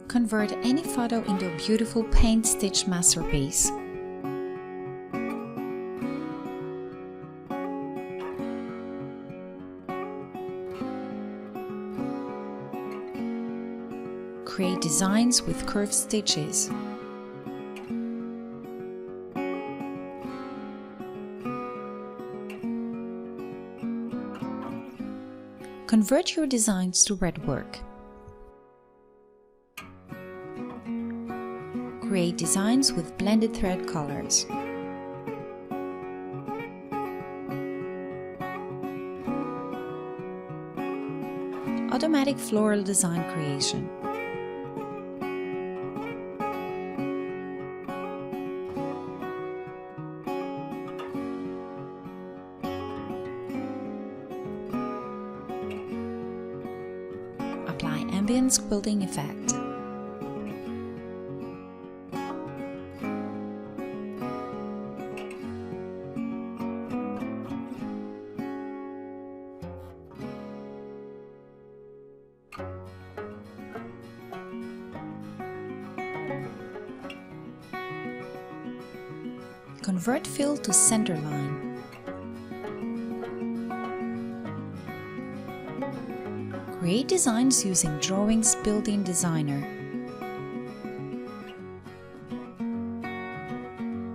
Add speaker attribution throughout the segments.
Speaker 1: Convert any photo into a beautiful PaintStitch masterpiece. Create designs with curved stitches. Convert your designs to Redwork. Create designs with blended thread colors. Automatic floral design creation. Apply Ambience quilting effect. Convert fill to center line. Create designs using Drawings built-in designer.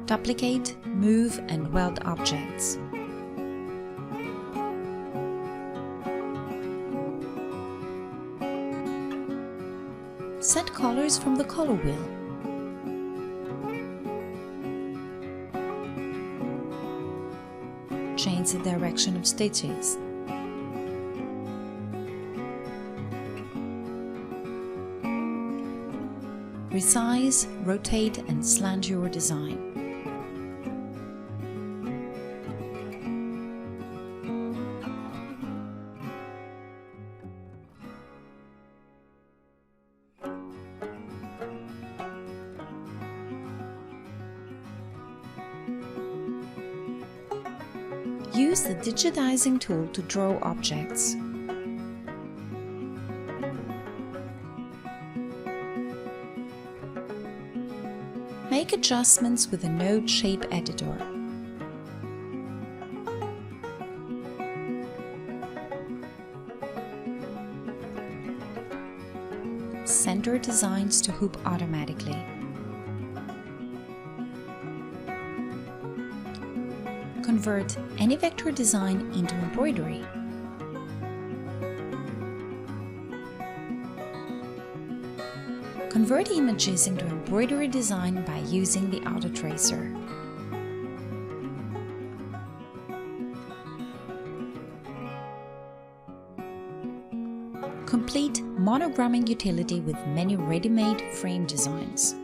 Speaker 1: Duplicate, move and weld objects. Set colors from the color wheel. Change the direction of stitches. Resize, rotate and slant your design. Use the digitizing tool to draw objects. Make adjustments with the node shape editor. Center designs to hoop automatically. Convert any vector design into embroidery. Convert images into embroidery design by using the auto tracer. Complete Monogramming Utility with many ready-made frame designs.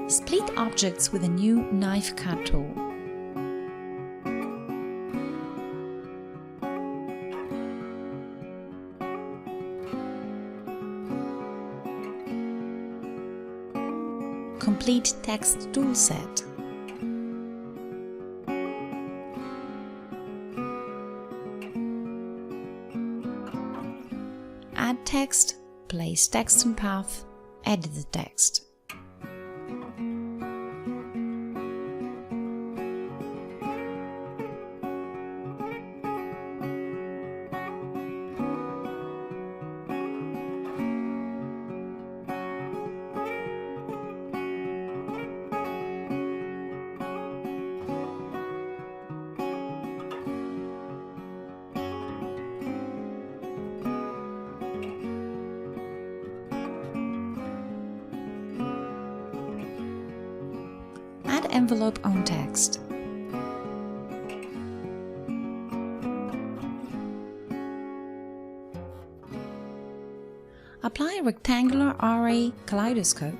Speaker 1: Split objects with a new knife cut tool. Complete text toolset. Add text, place text and path, edit the text. Envelope on text. Apply a rectangular array Kaleidoscope.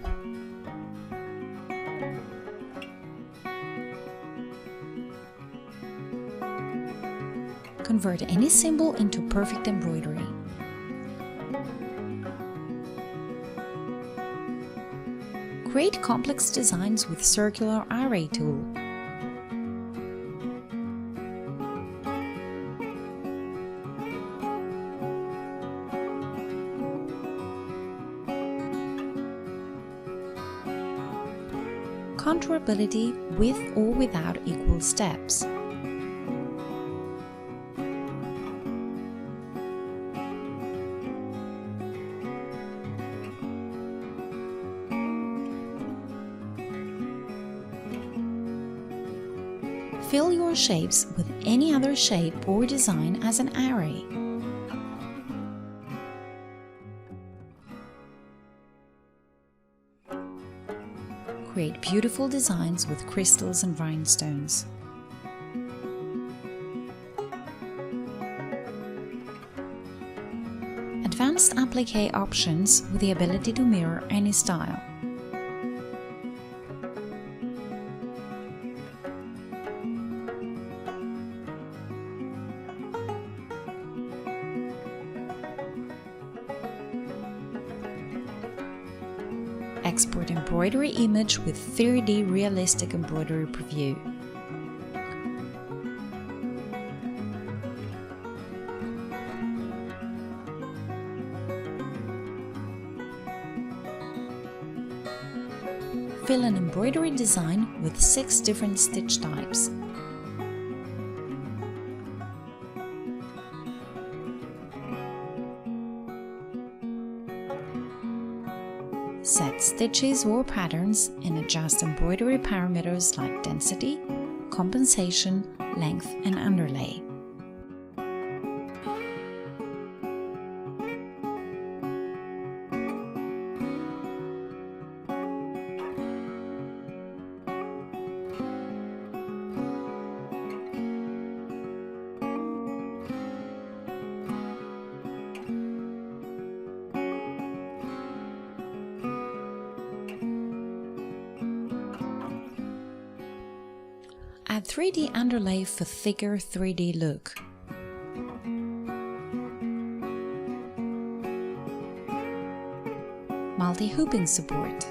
Speaker 1: Convert any symbol into perfect embroidery. Create complex designs with circular array tool. contourability with or without equal steps. Fill your shapes with any other shape or design as an array. Create beautiful designs with crystals and rhinestones. Advanced applique options with the ability to mirror any style. Export embroidery image with 3D realistic embroidery preview. Fill an embroidery design with 6 different stitch types. Set stitches or patterns and adjust embroidery parameters like density, compensation, length and underlay. Add 3D underlay for thicker 3D look. Multi-hooping support.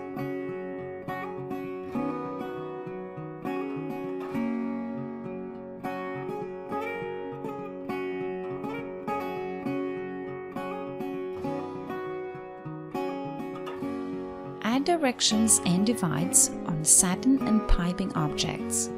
Speaker 1: Add directions and divides on satin and piping objects.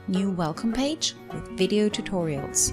Speaker 1: New welcome page with video tutorials.